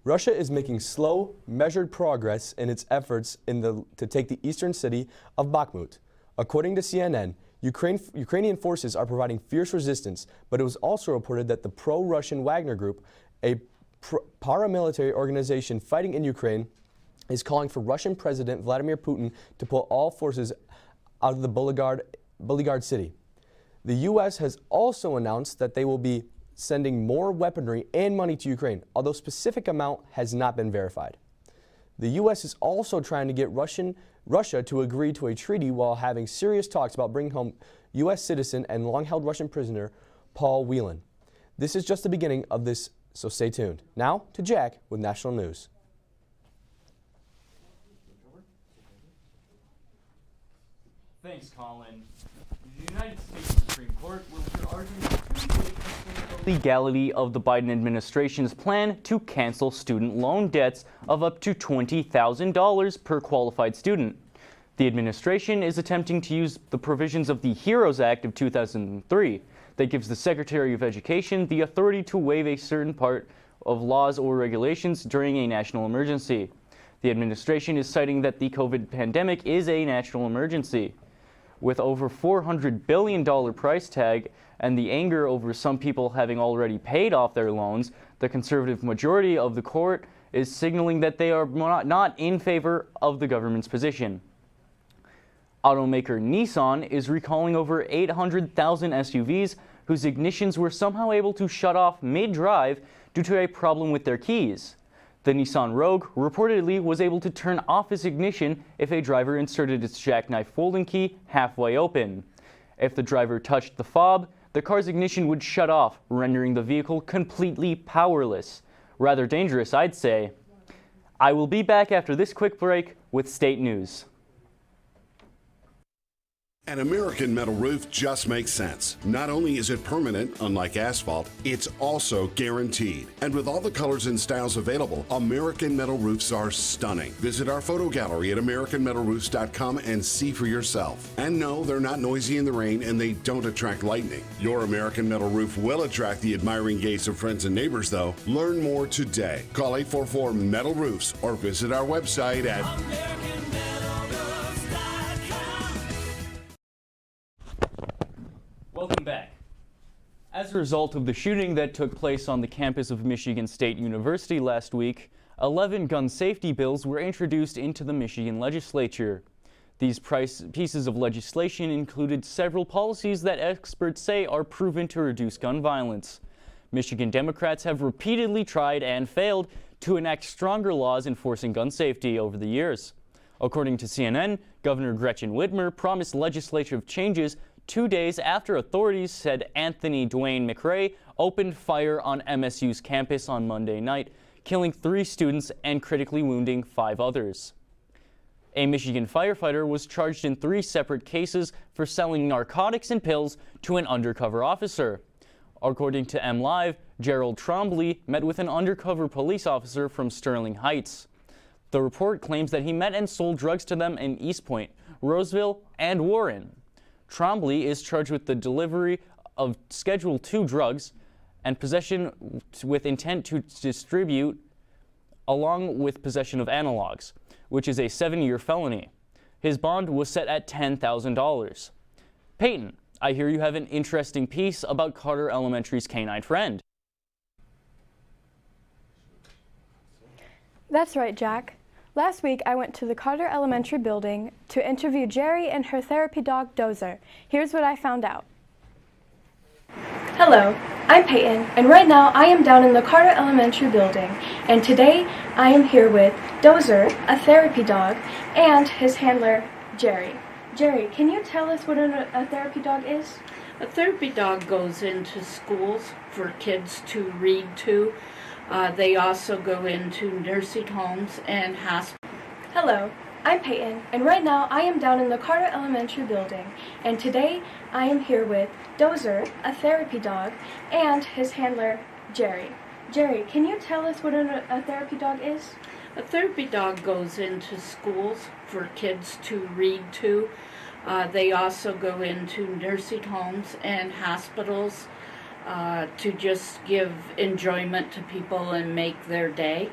Russia is making slow, measured progress in its efforts to take the eastern city of Bakhmut. According to CNN, Ukrainian forces are providing fierce resistance, but it was also reported that the pro-Russian Wagner Group, a paramilitary organization fighting in Ukraine, is calling for Russian President Vladimir Putin to pull all forces out of the Belgorod city. The U.S. has also announced that they will be sending more weaponry and money to Ukraine, although specific amount has not been verified. The U.S. is also trying to get Russia to agree to a treaty while having serious talks about bringing home U.S. citizen and long-held Russian prisoner Paul Whelan. This is just the beginning of this, so stay tuned. Now to Jack with National News. Thanks, Colin. The United States Supreme Court will hear arguments Tuesday concerning the legality of the Biden administration's plan to cancel student loan debts of up to $20,000 per qualified student. The administration is attempting to use the provisions of the HEROES Act of 2003 that gives the Secretary of Education the authority to waive a certain part of laws or regulations during a national emergency. The administration is citing that the COVID pandemic is a national emergency. With over $400 billion price tag and the anger over some people having already paid off their loans, the conservative majority of the court is signaling that they are not in favor of the government's position. Automaker Nissan is recalling over 800,000 SUVs whose ignitions were somehow able to shut off mid-drive due to a problem with their keys. The Nissan Rogue reportedly was able to turn off its ignition if a driver inserted its jackknife folding key halfway open. If the driver touched the fob, the car's ignition would shut off, rendering the vehicle completely powerless. Rather dangerous, I'd say. I will be back after this quick break with state news. An American metal roof just makes sense. Not only is it permanent, unlike asphalt, it's also guaranteed. And with all the colors and styles available, American metal roofs are stunning. Visit our photo gallery at AmericanMetalRoofs.com and see for yourself. And no, they're not noisy in the rain and they don't attract lightning. Your American metal roof will attract the admiring gaze of friends and neighbors, though. Learn more today. Call 844-METAL-ROOFS or visit our website at Welcome back. As a result of the shooting that took place on the campus of Michigan State University last week, 11 gun safety bills were introduced into the Michigan legislature. These pieces of legislation included several policies that experts say are proven to reduce gun violence. Michigan Democrats have repeatedly tried and failed to enact stronger laws enforcing gun safety over the years. According to CNN, Governor Gretchen Whitmer promised legislative changes 2 days after authorities said Anthony Dwayne McRae opened fire on MSU's campus on Monday night, killing 3 students and critically wounding 5 others. A Michigan firefighter was charged in 3 separate cases for selling narcotics and pills to an undercover officer. According to MLive, Gerald Trombley met with an undercover police officer from Sterling Heights. The report claims that he met and sold drugs to them in East Point, Roseville, and Warren. Trombley is charged with the delivery of Schedule II drugs and possession with intent to distribute, along with possession of analogs, which is a 7-year felony. His bond was set at $10,000. Peyton, I hear you have an interesting piece about Carter Elementary's canine friend. That's right, Jack. Last week, I went to the Carter Elementary building to interview Jerry and her therapy dog, Dozer. Here's what I found out. Hello, I'm Peyton, and right now I am down in the Carter Elementary building, and today I am here with Dozer, a therapy dog, and his handler, Jerry. Jerry, can you tell us what a therapy dog is? A therapy dog goes into schools for kids to read to. They also go into nursing homes and hospitals. Hello, I'm Peyton, and right now I am down in the Carter Elementary building, and today I am here with Dozer, a therapy dog, and his handler, Jerry. Jerry, can you tell us what a therapy dog is? A therapy dog goes into schools for kids to read to. They also go into nursing homes and hospitals to just give enjoyment to people and make their day.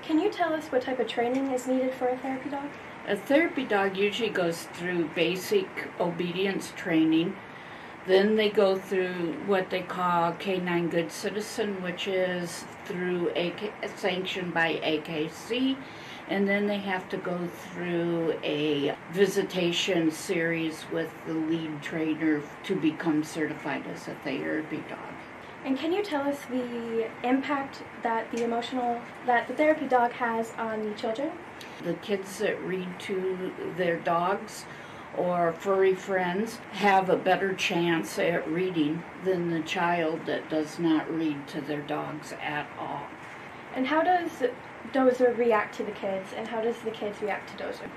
Can you tell us what type of training is needed for a therapy dog? A therapy dog usually goes through basic obedience training. Then they go through what they call K9 Good Citizen, which is through sanctioned by AKC. And then they have to go through a visitation series with the lead trainer to become certified as a therapy dog. And can you tell us the impact that the therapy dog has on the children? The kids that read to their dogs or furry friends have a better chance at reading than the child that does not read to their dogs at all. And how does Dozer react to the kids, and how does the kids react to Dozer?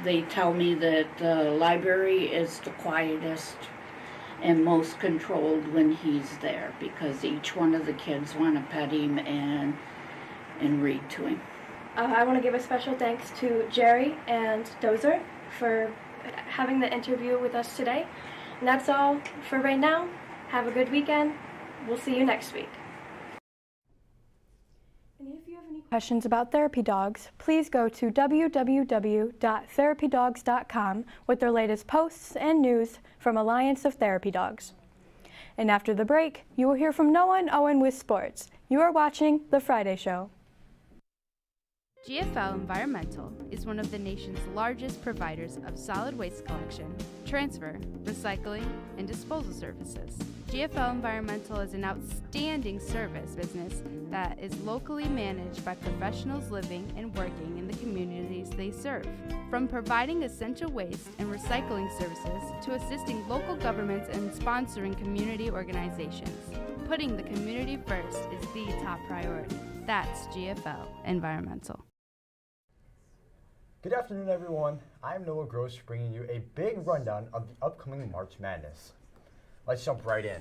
They tell me that the library is the quietest and most controlled when he's there, because each one of the kids want to pet him and read to him. I want to give a special thanks to Jerry and Dozer for having the interview with us today. And that's all for right now. Have a good weekend. We'll see you next week. And if you have any questions about therapy dogs, please go to www.therapydogs.com with their latest posts and news from Alliance of Therapy Dogs. And after the break, you will hear from Noah and Owen with sports. You are watching The Friday Show. GFL Environmental is one of the nation's largest providers of solid waste collection, transfer, recycling, and disposal services. GFL Environmental is an outstanding service business that is locally managed by professionals living and working in the communities they serve. From providing essential waste and recycling services to assisting local governments and sponsoring community organizations, putting the community first is the top priority. That's GFL Environmental. Good afternoon, everyone. I'm Noah Gross, bringing you a big rundown of the upcoming March Madness. Let's jump right in.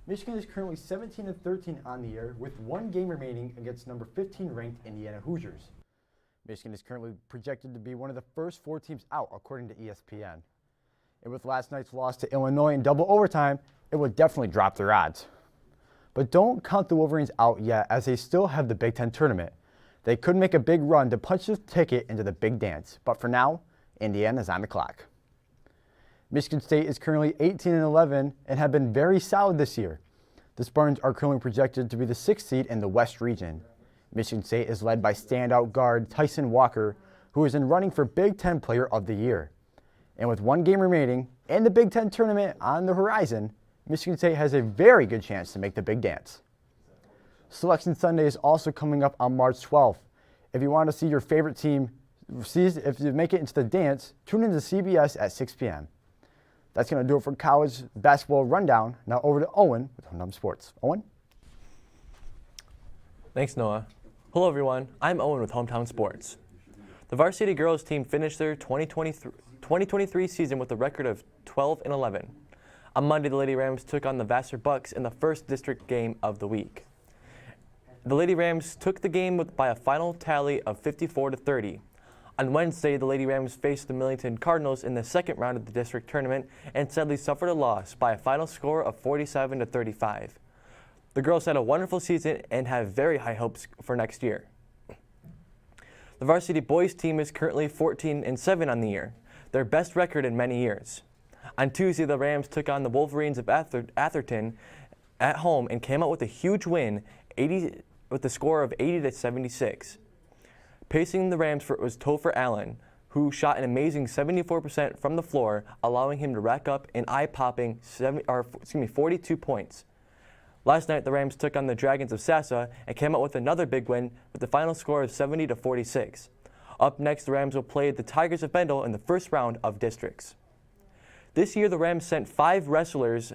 Michigan is currently 17-13 on the year, with one game remaining against number 15 ranked Indiana Hoosiers. Michigan is currently projected to be one of the first 4 teams out, according to ESPN. And with last night's loss to Illinois in double overtime, it would definitely drop their odds. But don't count the Wolverines out yet, as they still have the Big Ten tournament. They could make a big run to punch the ticket into the big dance, but for now, Indiana is on the clock. Michigan State is currently 18-11 and have been very solid this year. The Spartans are currently projected to be the 6th seed in the West region. Michigan State is led by standout guard Tyson Walker, who is in running for Big Ten Player of the Year. And with one game remaining and the Big Ten tournament on the horizon, Michigan State has a very good chance to make the big dance. Selection Sunday is also coming up on March 12th. If you want to see your favorite team, if you make it into the dance, tune into CBS at 6 p.m. That's going to do it for college basketball rundown. Now over to Owen with Hometown Sports. Owen? Thanks, Noah. Hello, everyone. I'm Owen with Hometown Sports. The varsity girls team finished their 2023 season with a record of 12-11. On Monday, the Lady Rams took on the Vassar Bucks in the first district game of the week. The Lady Rams took the game by a final tally of 54-30. On Wednesday, the Lady Rams faced the Millington Cardinals in the second round of the district tournament and sadly suffered a loss by a final score of 47-35. The girls had a wonderful season and have very high hopes for next year. The varsity boys team is currently 14-7 on the year, their best record in many years. On Tuesday, the Rams took on the Wolverines of Atherton at home and came out with a huge win, with a score of 80-76. Pacing the Rams was Topher Allen, who shot an amazing 74% from the floor, allowing him to rack up an eye-popping 42 points. Last night, the Rams took on the Dragons of Sassa and came out with another big win with the final score of 70-46. Up next, the Rams will play the Tigers of Bendel in the first round of districts. This year, the Rams sent 5 wrestlers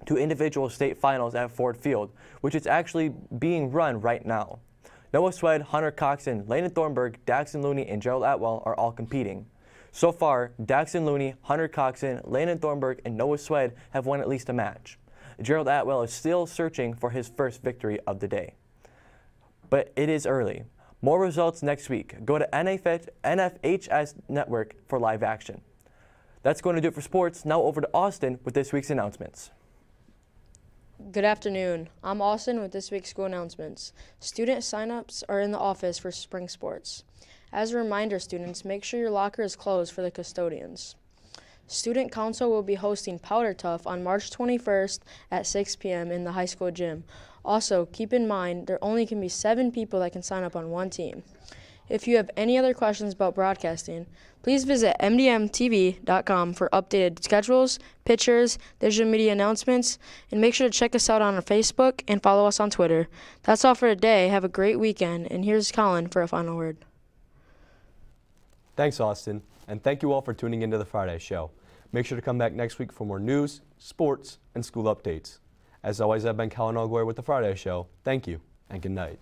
to individual state finals at Ford Field, which is actually being run right now. Noah Swed, Hunter Coxon, Landon Thornburg, Daxon Looney, and Gerald Atwell are all competing. So far, Daxon Looney, Hunter Coxon, Landon Thornburg, and Noah Swed have won at least a match. Gerald Atwell is still searching for his first victory of the day. But it is early. More results next week. Go to NFHS Network for live action. That's going to do it for sports. Now over to Austin with this week's announcements. Good afternoon. I'm Austin with this week's school announcements. Student sign-ups are in the office for spring sports. As a reminder, students, make sure your locker is closed for the custodians. Student Council will be hosting Powder Tough on March 21st at 6 p.m. in the high school gym. Also, keep in mind there only can be 7 people that can sign up on one team. If you have any other questions about broadcasting, please visit MDM-TV.com for updated schedules, pictures, digital media announcements, and make sure to check us out on our Facebook and follow us on Twitter. That's all for today. Have a great weekend, and here's Colin for a final word. Thanks, Austin, and thank you all for tuning into the Friday show. Make sure to come back next week for more news, sports, and school updates. As always, I've been Colin Allgore with the Friday show. Thank you, and good night.